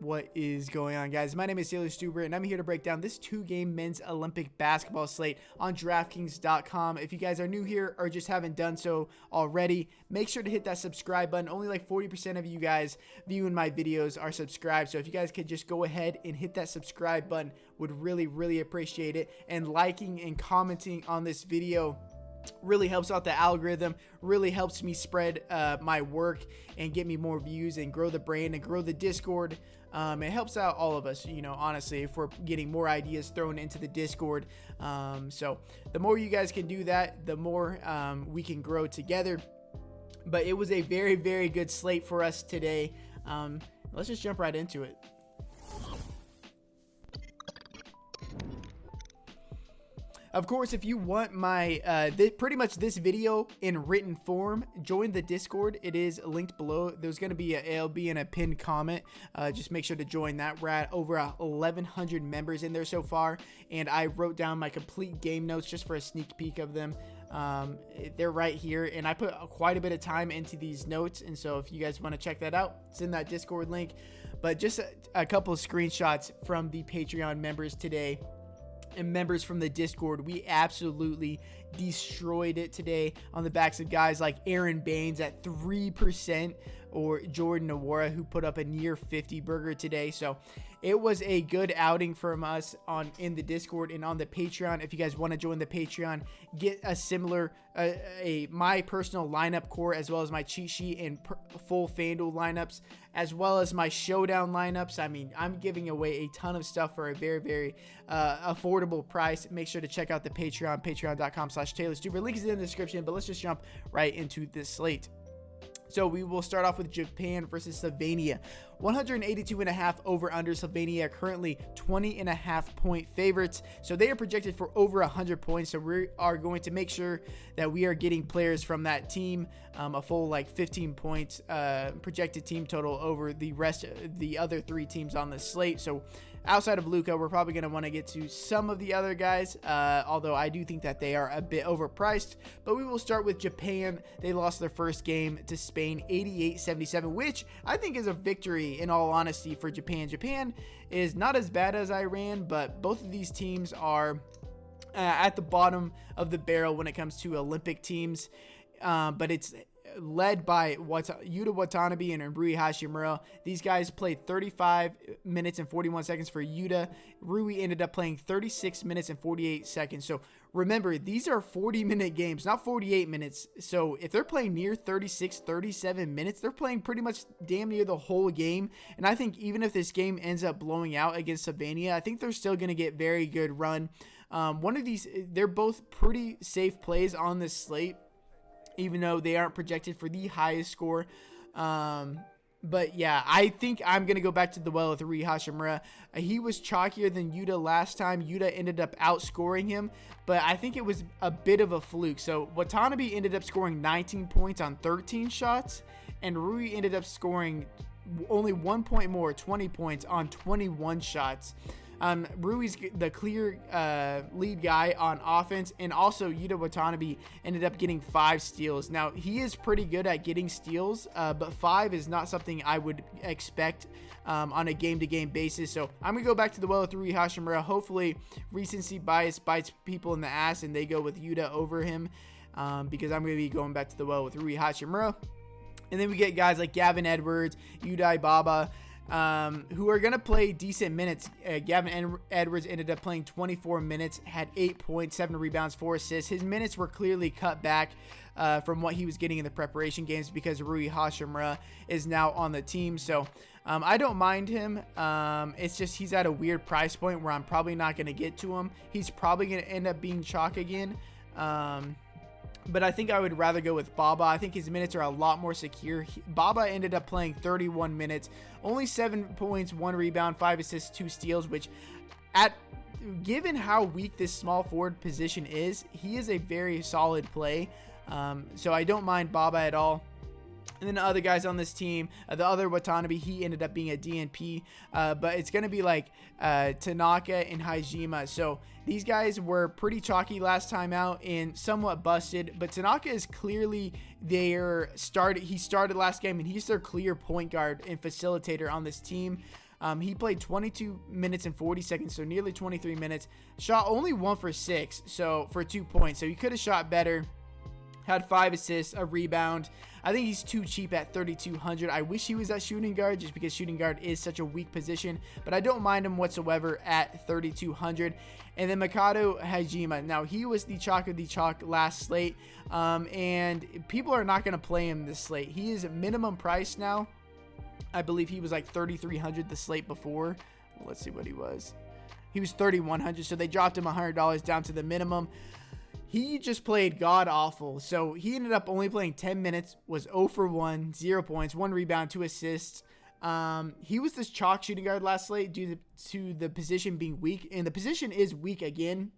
What is going on, guys? My name is Stuber, and I'm here to break down this 2-game men's Olympic basketball slate on Draftkings.com. If you guys are new here or just haven't done so already, make sure to hit that subscribe button. Only like 40% of you guys viewing my videos are subscribed, so if you guys could just go ahead and hit that subscribe button, would really appreciate it. And liking and commenting on this video really helps out the algorithm, really helps me spread my work and get me more views and grow the brand and grow the Discord. It helps out all of us, you know, honestly, if we're getting more ideas thrown into the Discord. So the more you guys can do that, the more we can grow together. But it was a very good slate for us today. Let's just jump right into it. Of course, if you want my pretty much this video in written form, join the Discord. It is linked below. There's going to be it'll be in a pinned comment. Just make sure to join that. We're at over 1,100 members in there so far, and I wrote down my complete game notes just for a sneak peek of them. They're right here, and I put quite a bit of time into these notes, and so if you guys want to check that out, it's in that Discord link. But just a couple of screenshots from the Patreon members today and members from the Discord. We absolutely destroyed it today on the backs of guys like Aaron Baines at 3%, or Jordan Nawara, who put up a near 50 burger today. So it was a good outing from us in the Discord and on the Patreon. If you guys want to join the Patreon, get a similar my personal lineup core, as well as my cheat sheet and full FanDuel lineups, as well as my showdown lineups. I mean, I'm giving away a ton of stuff for a very affordable price. Make sure to check out the Patreon, patreon.com/TaylorStuber. Link is in the description, but let's just jump right into this slate. So we will start off with Japan versus Slovenia. 182.5 over under. Slovenia currently 20.5 point favorites. So they are projected for over 100 points. So we are going to make sure that we are getting players from that team, a full like 15 points projected team total over the rest of the other 3 teams on the slate. So outside of Luka, we're probably going to want to get to some of the other guys, although I do think that they are a bit overpriced. But we will start with Japan. They lost their first game to Spain 88-77, which I think is a victory in all honesty for Japan. Japan is not as bad as Iran, but both of these teams are at the bottom of the barrel when it comes to Olympic teams. But it's led by Yuta Watanabe and Rui Hashimura. These guys played 35 minutes and 41 seconds for Yuta. Rui ended up playing 36 minutes and 48 seconds. So remember, these are 40-minute games, not 48 minutes. So if they're playing near 36, 37 minutes, they're playing pretty much damn near the whole game. And I think even if this game ends up blowing out against Slovenia, I think they're still going to get very good run. One of these, they're both pretty safe plays on this slate, even though they aren't projected for the highest score. But yeah, I think I'm going to go back to the well with Rui Hashimura. He was chalkier than Yuta last time. Yuta ended up outscoring him, but I think it was a bit of a fluke. So Watanabe ended up scoring 19 points on 13 shots, and Rui ended up scoring only 1 point more, 20 points on 21 shots. Rui's the clear lead guy on offense, and also Yuta Watanabe ended up getting 5 steals. Now, he is pretty good at getting steals, but 5 is not something I would expect on a game-to-game basis. So I'm going to go back to the well with Rui Hashimura. Hopefully, recency bias bites people in the ass, and they go with Yuta over him, because I'm going to be going back to the well with Rui Hashimura. And then we get guys like Gavin Edwards, Udai Baba, who are going to play decent minutes. Gavin Edwards ended up playing 24 minutes, had 8 points, 7 rebounds, 4 assists. His minutes were clearly cut back from what he was getting in the preparation games because Rui Hashimura is now on the team. So I don't mind him. It's just he's at a weird price point where I'm probably not going to get to him. He's probably going to end up being chalk again. But I think I would rather go with Baba. I think his minutes are a lot more secure. Baba ended up playing 31 minutes, only 7 points, 1 rebound, 5 assists, 2 steals, which given how weak this small forward position is, he is a very solid play. So I don't mind Baba at all. And then the other guys on this team, the other Watanabe, he ended up being a DNP, but it's going to be like Tanaka and Hajima. So these guys were pretty chalky last time out and somewhat busted, but Tanaka is clearly he started last game, and he's their clear point guard and facilitator on this team. He played 22 minutes and 40 seconds, so nearly 23 minutes. Shot only 1 for 6, so for 2 points. So he could have shot better. Had 5 assists, a rebound. I think he's too cheap at 3,200. I wish he was at shooting guard just because shooting guard is such a weak position, but I don't mind him whatsoever at 3,200. And then Mikado Hajime. Now, he was the chalk of the chalk last slate, and people are not going to play him this slate. He is minimum price now. I believe he was like 3,300 the slate before. Well, let's see what he was. He was 3,100, so they dropped him $100 down to the minimum. He just played god-awful. So he ended up only playing 10 minutes, was 0 for 1, 0 points, 1 rebound, 2 assists. He was this chalk shooting guard last slate due to the position being weak. And the position is weak again.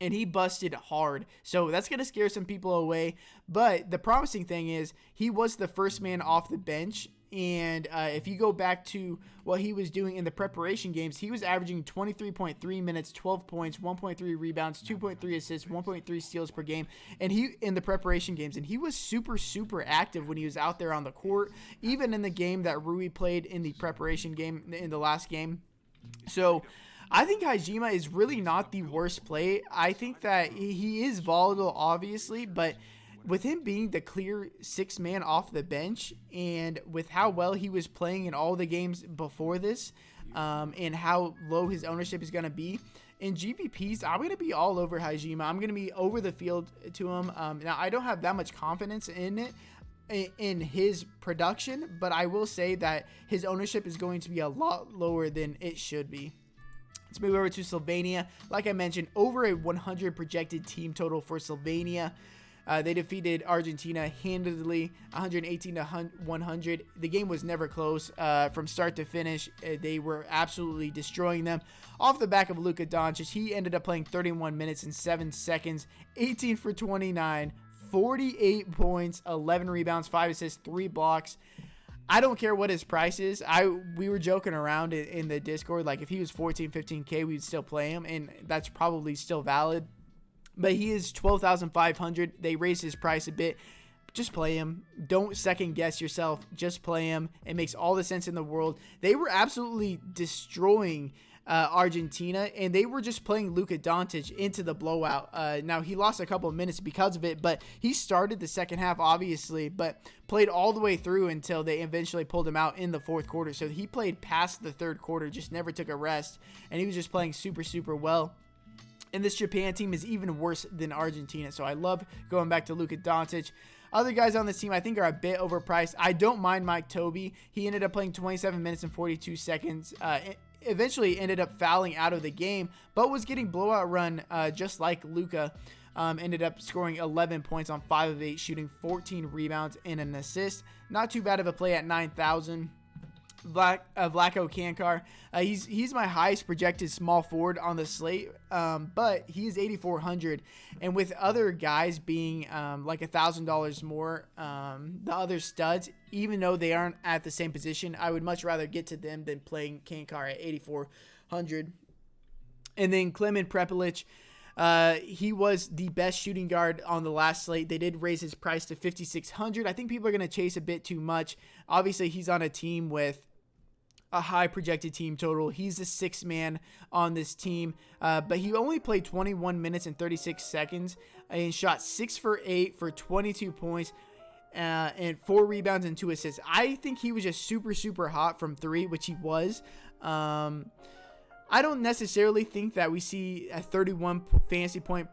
And he busted hard. So that's going to scare some people away. But the promising thing is he was the first man off the bench. And if you go back to what he was doing in the preparation games, he was averaging 23.3 minutes, 12 points, 1.3 rebounds, 2.3 assists, 1.3 steals per game. And he in the preparation games, and he was super, super active when he was out there on the court, even in the game that Rui played in the preparation game in the last game. So I think Hajime is really not the worst play. I think that he is volatile, obviously, but with him being the clear 6th man off the bench, and with how well he was playing in all the games before this, and how low his ownership is going to be in GPPs, I'm going to be all over Hajime. I'm going to be over the field to him. Now, I don't have that much confidence in it, in his production, but I will say that his ownership is going to be a lot lower than it should be. Let's move over to Slovenia. Like I mentioned, over a 100 projected team total for Slovenia. They defeated Argentina handedly, 118 to 100. The game was never close from start to finish. They were absolutely destroying them. Off the back of Luka Doncic, he ended up playing 31 minutes and 7 seconds, 18 for 29, 48 points, 11 rebounds, 5 assists, 3 blocks. I don't care what his price is. We were joking around in the Discord, like if he was 14, 15K, we'd still play him, and that's probably still valid. But he is 12,500. They raised his price a bit. Just play him. Don't second guess yourself. Just play him. It makes all the sense in the world. They were absolutely destroying Argentina, and they were just playing Luka Doncic into the blowout. Now, he lost a couple of minutes because of it, but he started the second half, obviously, but played all the way through until they eventually pulled him out in the fourth quarter. So he played past the third quarter, just never took a rest, and he was just playing super, super well. And this Japan team is even worse than Argentina. So I love going back to Luka Doncic. Other guys on this team I think are a bit overpriced. I don't mind Mike Tobey. He ended up playing 27 minutes and 42 seconds. Eventually ended up fouling out of the game, but was getting blowout run just like Luka. Ended up scoring 11 points on 5 of 8, shooting 14 rebounds and an assist. Not too bad of a play at 9,000. Vlatko Kankar, he's my highest projected small forward on the slate, but he is 8,400, and with other guys being like $1,000 more, the other studs, even though they aren't at the same position, I would much rather get to them than playing Kankar at 8,400. And then Klemen Prepelic, he was the best shooting guard on the last slate. They did raise his price to 5,600. I think people are going to chase a bit too much. Obviously, he's on a team with a high projected team total. He's the 6th man on this team, but he only played 21 minutes and 36 seconds and shot 6 for 8 for 22 points and 4 rebounds and 2 assists. I think he was just super, super hot from 3, which he was. I don't necessarily think that we see a 31 fantasy point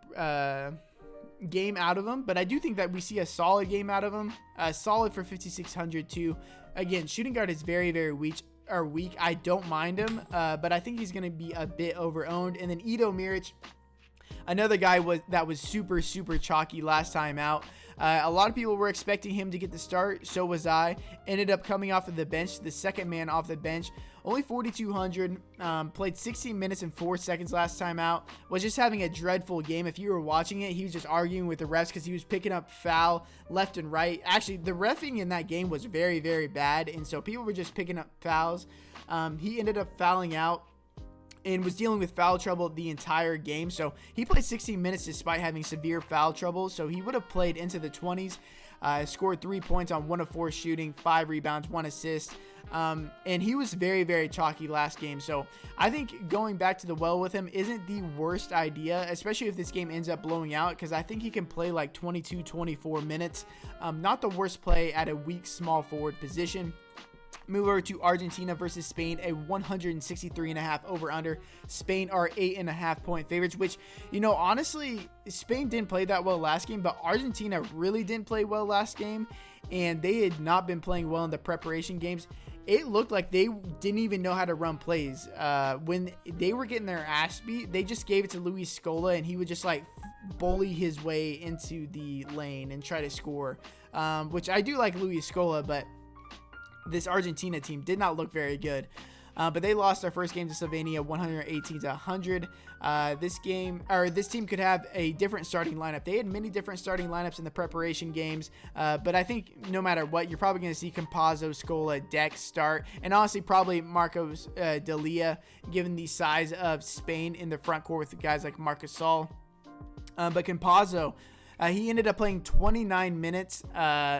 game out of him, but I do think that we see a solid game out of him. Solid for 5,600 too. Again, shooting guard is very, very weak. I don't mind him, but I think he's going to be a bit over-owned. And then Edo Miric, another guy that was super, super chalky last time out. A lot of people were expecting him to get the start. So was I. Ended up coming off of the bench, the 2nd man off the bench. Only 4,200, played 16 minutes and 4 seconds last time out. Was just having a dreadful game. If you were watching it, he was just arguing with the refs because he was picking up foul left and right. Actually, the reffing in that game was very, very bad, and so people were just picking up fouls. He ended up fouling out and was dealing with foul trouble the entire game. So he played 16 minutes despite having severe foul trouble. So he would have played into the 20s. Scored 3 points on 1 of 4 shooting, 5 rebounds, 1 assist. And he was very, very chalky last game. So I think going back to the well with him isn't the worst idea, especially if this game ends up blowing out, because I think he can play like 22, 24 minutes. Not the worst play at a weak small forward position. Move over to Argentina versus Spain, a 163.5 over under. Spain are 8.5 point favorites, which, you know, honestly, Spain didn't play that well last game, but Argentina really didn't play well last game, and they had not been playing well in the preparation games. It looked like they didn't even know how to run plays. When they were getting their ass beat, they just gave it to Luis Scola, and he would just like bully his way into the lane and try to score, which I do like Luis Scola, but this Argentina team did not look very good. But they lost their first game to Slovenia 118-100. This team could have a different starting lineup. They had many different starting lineups in the preparation games, but I think no matter what, you're probably going to see Campazzo, Scola, Deck start, and honestly probably Marcos Delia, given the size of Spain in the front court with guys like Marc Gasol. But Campazzo, he ended up playing 29 minutes,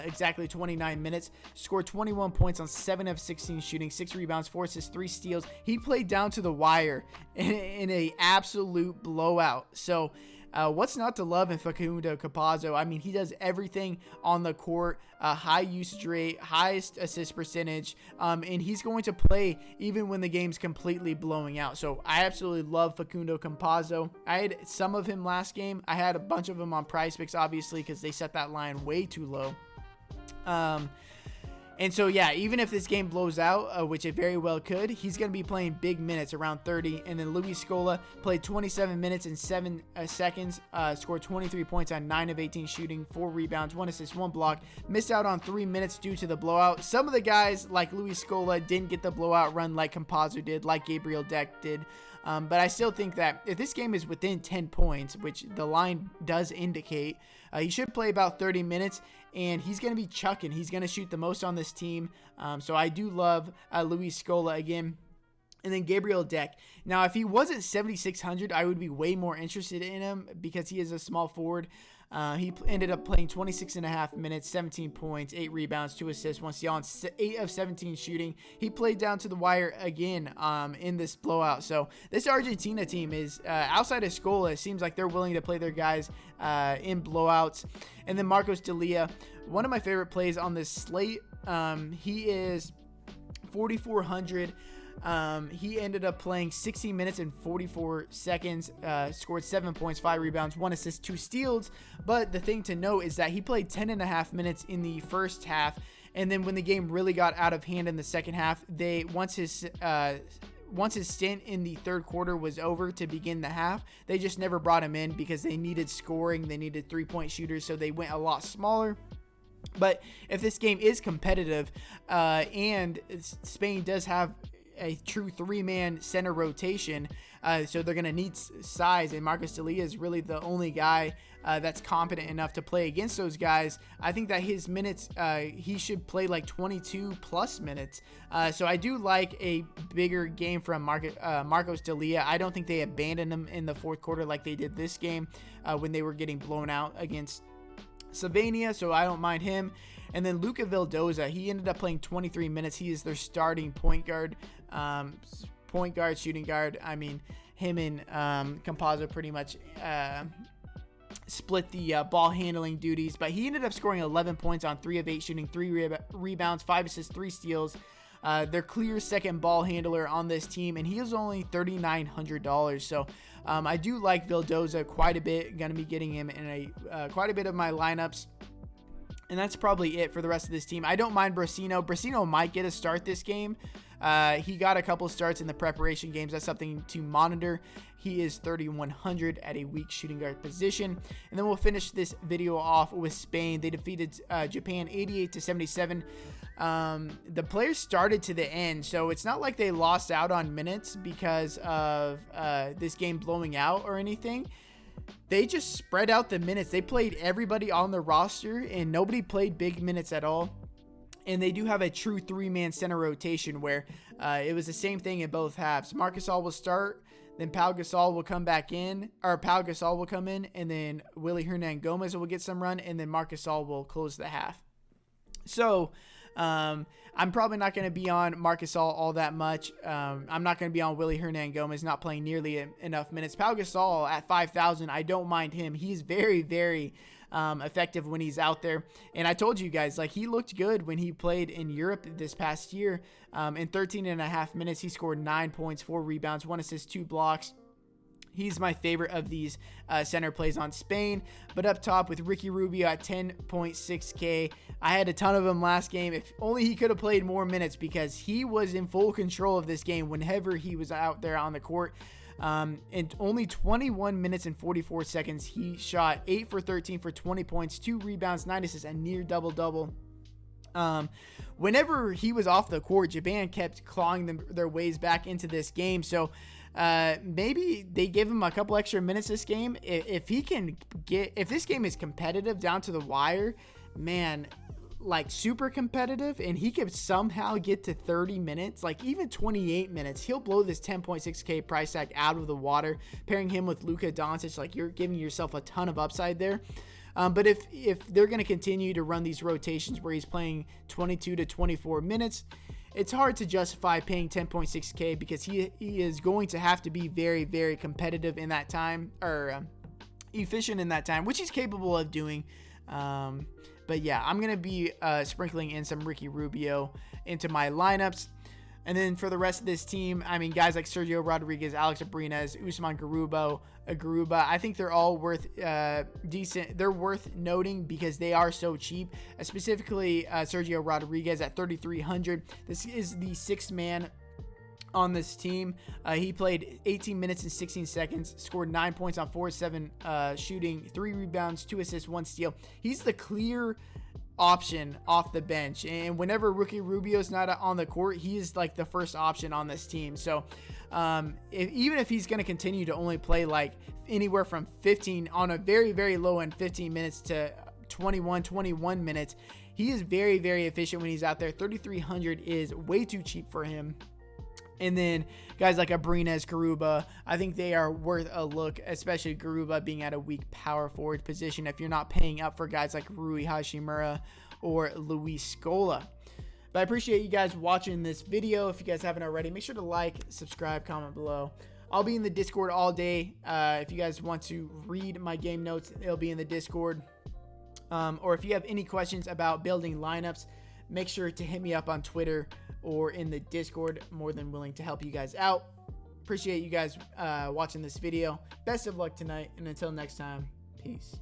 exactly 29 minutes, scored 21 points on 7 of 16 shooting, 6 rebounds, 4 assists, 3 steals. He played down to the wire in a absolute blowout. So what's not to love in Facundo Campazzo? I mean, he does everything on the court, high usage rate, highest assist percentage, and he's going to play even when the game's completely blowing out. So I absolutely love Facundo Campazzo. I had some of him last game. I had a bunch of them on Prize Picks, obviously, because they set that line way too low. And so, yeah, even if this game blows out, which it very well could, he's going to be playing big minutes, around 30. And then Luis Scola played 27 minutes and 7 seconds, scored 23 points on 9 of 18 shooting, 4 rebounds, 1 assist, 1 block. Missed out on 3 minutes due to the blowout. Some of the guys, like Luis Scola, didn't get the blowout run like Campazzo did, like Gabriel Deck did. But I still think that if this game is within 10 points, which the line does indicate, he should play about 30 minutes, and he's going to be chucking. He's going to shoot the most on this team. So I do love Luis Scola again. And then Gabriel Deck. Now, if he wasn't 7,600, I would be way more interested in him because he is a small forward. He ended up playing 26.5 minutes, 17 points, 8 rebounds, 2 assists, 1 steal, and 8 of 17 shooting. He played down to the wire again in this blowout. So this Argentina team is, outside of Scola, it seems like they're willing to play their guys in blowouts. And then Marcos Delia, one of my favorite plays on this slate. He is 4,400. He ended up playing 60 minutes and 44 seconds, scored 7 points, 5 rebounds, 1 assist, 2 steals. But the thing to note is that he played 10.5 minutes in the first half. And then when the game really got out of hand in the second half, once his stint in the third quarter was over to begin the half, they just never brought him in because they needed scoring. They needed 3-point shooters. So they went a lot smaller. But if this game is competitive, and Spain does have a true 3-man center rotation, so they're going to need size, and Marcos Delia is really the only guy that's competent enough to play against those guys. I think that his minutes, he should play like 22 plus minutes. So I do like a bigger game from Marcos Delia. I don't think they abandoned him in the fourth quarter like they did this game when they were getting blown out against Slovenia, so I don't mind him. And then Luka Vildoza, he ended up playing 23 minutes. He is their starting point guard, shooting guard. I mean, him and Campazzo pretty much split the ball handling duties, but he ended up scoring 11 points on 3 of 8 shooting, 3 rebounds, 5 assists, 3 steals. Their clear second ball handler on this team, and he is only $3,900. So I do like Vildoza quite a bit. Going to be getting him in quite a bit of my lineups. And that's probably it for the rest of this team. I don't mind Brasino. Brasino might get a start this game. He got a couple starts in the preparation games. That's something to monitor. He is 3,100 at a weak shooting guard position. And then we'll finish this video off with Spain. They defeated Japan 88-77. The players started to the end, so it's not like they lost out on minutes because of this game blowing out or anything. They just spread out the minutes. They played everybody on the roster, and nobody played big minutes at all. And they do have a true 3-man center rotation where it was the same thing in both halves. Marc Gasol will start, then Pau Gasol will come back in, or Pau Gasol will come in, and then Willy Hernan Gomez will get some run, and then Marc Gasol will close the half. So I'm probably not going to be on Marc Gasol all that much. I'm not going to be on Willy Hernangomez, not playing nearly enough minutes. Pau Gasol at 5,000, I don't mind him. He's very, very effective when he's out there. And I told you guys, like, he looked good when he played in Europe this past year. In 13 and a half minutes, he scored 9 points, 4 rebounds, 1 assist, 2 blocks. He's my favorite of these center plays on Spain. But up top with Ricky Rubio at 10.6K, I had a ton of him last game. If only he could have played more minutes, because he was in full control of this game whenever he was out there on the court. In only 21 minutes and 44 seconds, he shot 8 for 13 for 20 points, 2 rebounds, 9 assists, and near double-double. Whenever he was off the court, Japan kept clawing their ways back into this game. So maybe they give him a couple extra minutes this game. If this game is competitive down to the wire, man, like super competitive, and he could somehow get to 30 minutes, like even 28 minutes, he'll blow this 10.6K price tag out of the water. Pairing him with Luka Doncic, like, you're giving yourself a ton of upside there. But if they're going to continue to run these rotations where he's playing 22 to 24 minutes, it's hard to justify paying 10.6K, because he is going to have to be very, very competitive in that time, or efficient in that time, which he's capable of doing. But yeah, I'm going to be sprinkling in some Ricky Rubio into my lineups. And then for the rest of this team, I mean, guys like Sergio Rodriguez, Alex Abrines, Usman Garuba, I think they're all worth decent. They're worth noting because they are so cheap. Specifically, Sergio Rodriguez at 3,300. This is the sixth man on this team. He played 18 minutes and 16 seconds, scored 9 points on 4-7 shooting, 3 rebounds, 2 assists, 1 steal. He's the clear option off the bench, and whenever Ricky Rubio's not on the court, he is like the first option on this team. So even if he's going to continue to only play like anywhere from 15 on a very, very low end, 15 minutes to 21 minutes, he is very, very efficient when he's out there. 3,300 is way too cheap for him. And then guys like Abrines, Garuba, I think they are worth a look, especially Garuba being at a weak power forward position if you're not paying up for guys like Rui Hachimura or Luis Scola. But I appreciate you guys watching this video. If you guys haven't already, make sure to like, subscribe, comment below. I'll be in the Discord all day. If you guys want to read my game notes, it'll be in the Discord. Or if you have any questions about building lineups, make sure to hit me up on Twitter or in the Discord. More than willing to help you guys out. Appreciate you guys watching this video. Best of luck tonight, and until next time, peace.